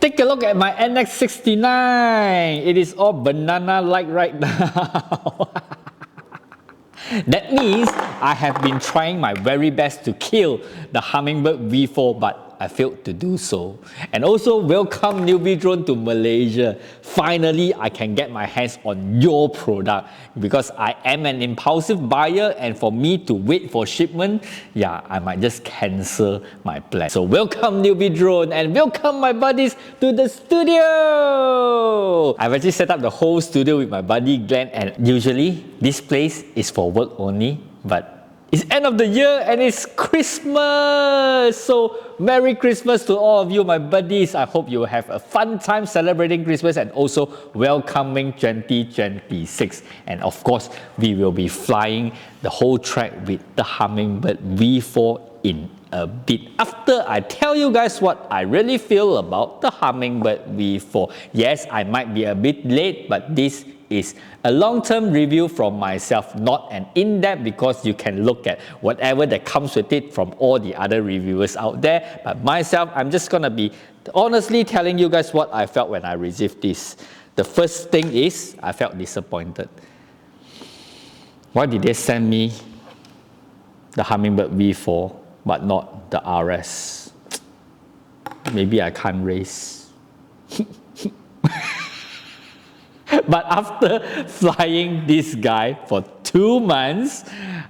Take a look at my NX69. It is all banana-like right now. That means I have been trying my very best to kill the Hummingbird V4, but I failed to do so. And also, welcome Newbeedrone to Malaysia. Finally, I can get my hands on your product because I am an impulsive buyer, and for me to wait for shipment, yeah, I might just cancel my plan. So welcome Newbeedrone and welcome my buddies to the studio. I've actually set up the whole studio with my buddy Glenn, and usually this place is for work only, but it's end of the year and it's Christmas! So, Merry Christmas to all of you, my buddies. I hope you have a fun time celebrating Christmas and also welcoming 2026. And of course, we will be flying the whole track with the Hummingbird V4 in a bit. After I tell you guys what I really feel about the Hummingbird V4. Yes, I might be a bit late, but this is a long-term review from myself, not an in-depth, because you can look at whatever that comes with it from all the other reviewers out there. But myself, I'm just gonna be honestly telling you guys what I felt when I received this. The first thing is, I felt disappointed. Why did they send me the Hummingbird V4 but not the RS? Maybe I can't race. But after flying this guy for 2 months,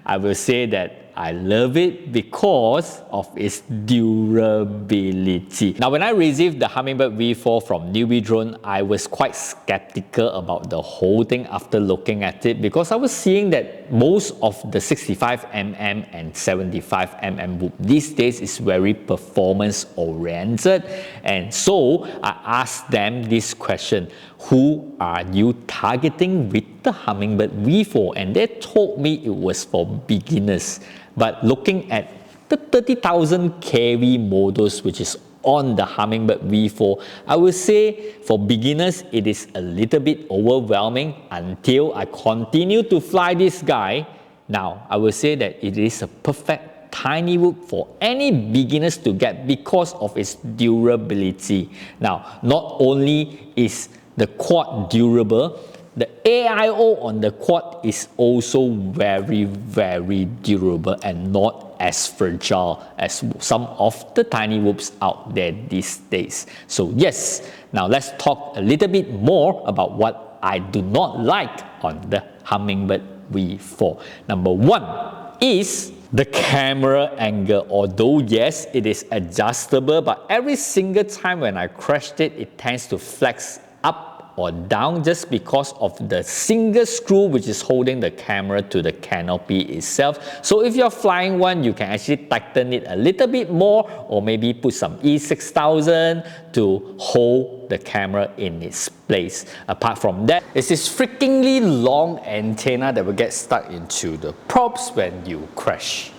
I will say that I love it because of its durability. Now, when I received the Hummingbird V4 from Newbeedrone, I was quite skeptical about the whole thing after looking at it, because I was seeing that most of the 65mm and 75mm whoop these days is very performance oriented. And so I asked them this question: who are you targeting with the Hummingbird V4? And they told me it was for beginners. But looking at the 30,000 kV models which is on the Hummingbird V4, I would say for beginners it is a little bit overwhelming until I continue to fly this guy. Now, I will say that it is a perfect tiny whoop for any beginners to get because of its durability. Now, not only is the quad durable, the AIO on the quad is also very, very durable and not as fragile as some of the tiny whoops out there these days. So yes, now let's talk a little bit more about what I do not like on the Hummingbird V4. Number one is the camera angle. Although yes, it is adjustable, but every single time when I crashed it, it tends to flex up or down just because of the single screw which is holding the camera to the canopy itself. So if you're flying one, you can actually tighten it a little bit more, or maybe put some E6000 to hold the camera in its place. Apart from that, it's this freakingly long antenna that will get stuck into the props when you crash.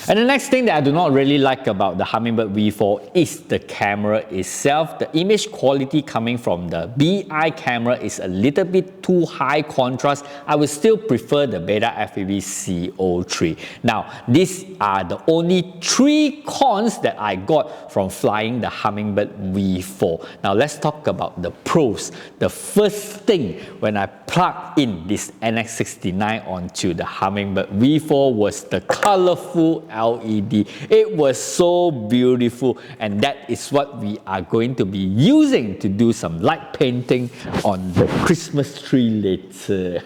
And the next thing that I do not really like about the Hummingbird V4 is the camera itself. The image quality coming from the BI camera is a little bit too high contrast. I would still prefer the Beta FPV CO3. Now, these are the only 3 cons that I got from flying the Hummingbird V4. Now, let's talk about the pros. The first thing when I plugged in this NX69 onto the Hummingbird V4 was the colorful LED. It was so beautiful, and that is what we are going to be using to do some light painting on the Christmas tree later.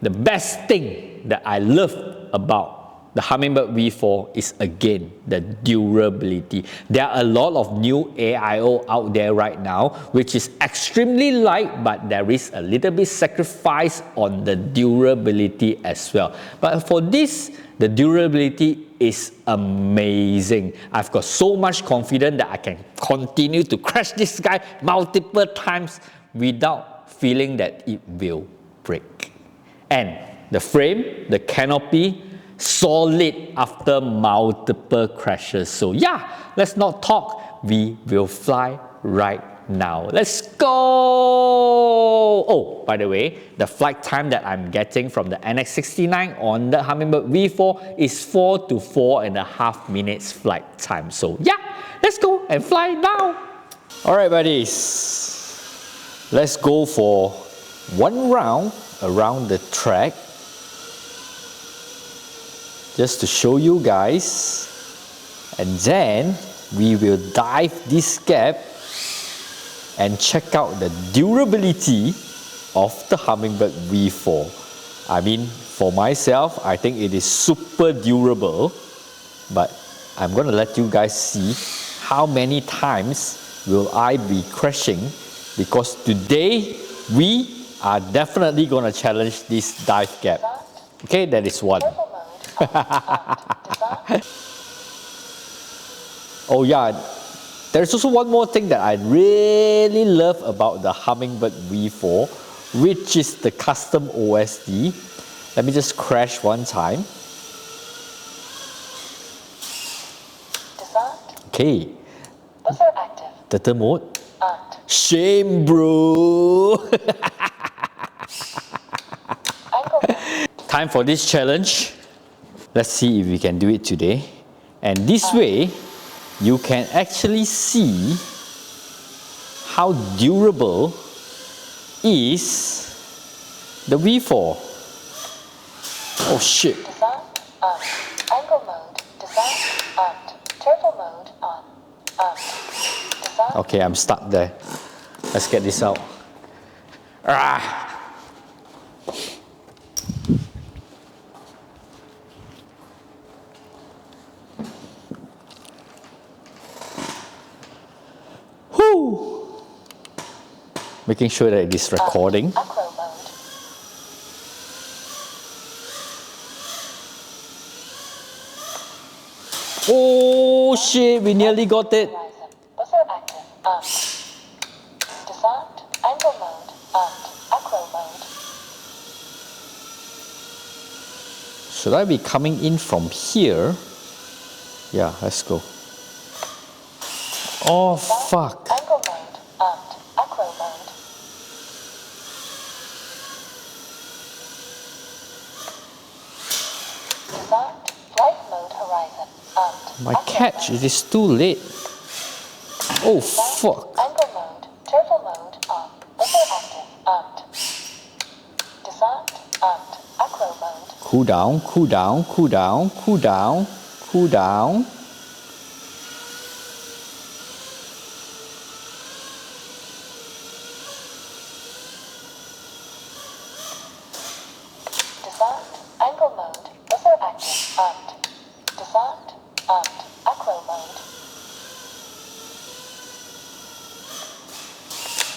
The best thing that I love about the Hummingbird V4 is again the durability. There are a lot of new AIO out there right now which is extremely light, but there is a little bit sacrifice on the durability as well. But for this, the durability is amazing. I've got so much confidence that I can continue to crash this guy multiple times without feeling that it will break. And the frame, the canopy, solid after multiple crashes. So yeah, let's not talk, we will fly right now. Let's go! Oh, by the way, the flight time that I'm getting from the NX69 on the Hummingbird V4 is 4 to 4.5 minutes flight time. So yeah, let's go and fly now! Alright buddies, let's go for one round around the track just to show you guys, and then we will dive this gap and check out the durability of the Hummingbird V4. I mean, for myself, I think it is super durable, but I'm gonna let you guys see how many times will I be crashing, because today we are definitely gonna challenge this dive gap. Okay, that is one. Oh yeah, there's also one more thing that I really love about the Hummingbird V4, which is the custom OSD. Let me just crash one time. Okay. Turtle mode. Shame, bro. Time for this challenge. Let's see if we can do it today. And this way, you can actually see how durable is the V4. Oh shit. Angle mode, design, turtle mode on, design. Okay, I'm stuck there. Let's get this out. Ah. Whew. Making sure that it is recording. Acro mode. Oh shit, we nearly got it. Buzzer active, disarmed, angle mode, acro mode. Should I be coming in from here? Yeah, let's go. Oh fuck. Angle mode, acro mode. Disarmed, flight mode horizon, My catch, it is too late. Oh fuck. angle mode, turtle mode on, buzzer active, disarmed, acro mode. Cool down, cool down, cool down, cool down, cool down. Disarmed, angle mode, buzzer active, disarmed, acro mode.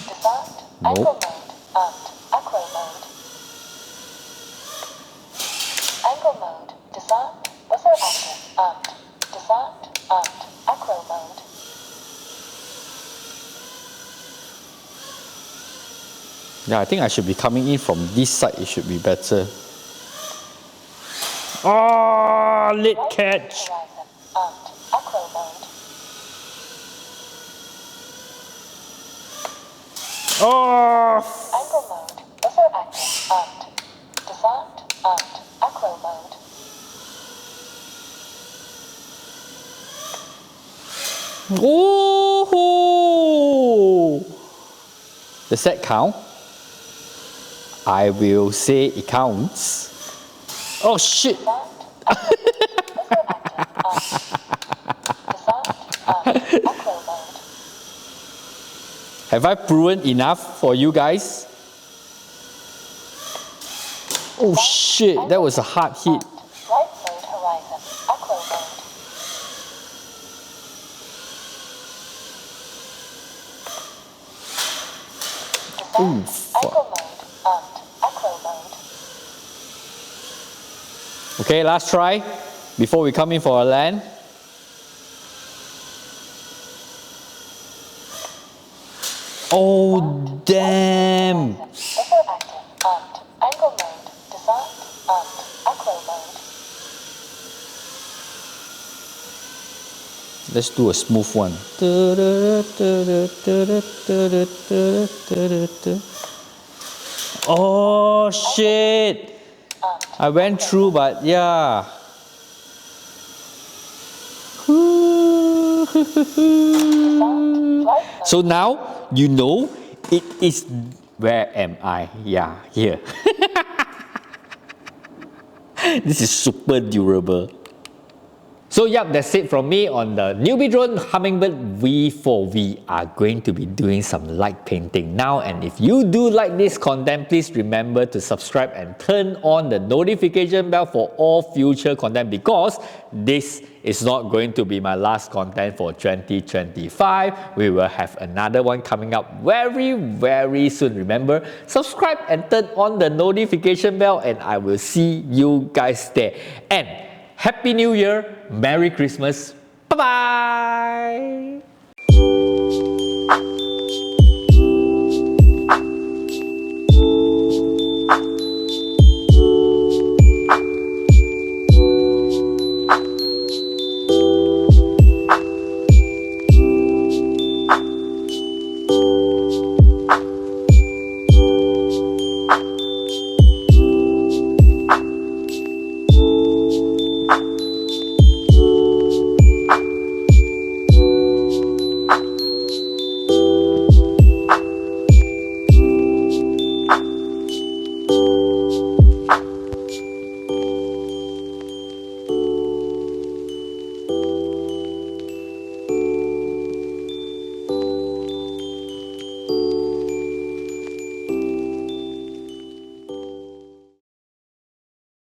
Disarmed, angle mode, acro mode. Angle mode, disarmed, buzzer active, disarmed, acro mode. Yeah, I think I should be coming in from this side, it should be better. Oh, late catch. Horizon, acro mode. Oh, Angle mode, buzzer active, disarmed, acro mode. oh. Does that count? I will say it counts. Oh shit. Have I proven enough for you guys? Oh shit, that was a hard hit. Flight mode horizon, acro mode. Ooh, Angle mode, acro mode. Okay, last try before we come in for a land. Oh damn! Buzzer active, angle mode, disarmed, acro mode. Let's do a smooth one. Oh shit! I went through, but yeah. So now you know it is. Where am I? Yeah, here. This is super durable. So yep, that's it from me on the Newbeedrone Hummingbird V4. We are going to be doing some light painting now, and if you do like this content, please remember to subscribe and turn on the notification bell for all future content, because this is not going to be my last content for 2025. We will have another one coming up very soon. Remember, subscribe and turn on the notification bell, and I will see you guys there. And Happy New Year, Merry Christmas, bye bye!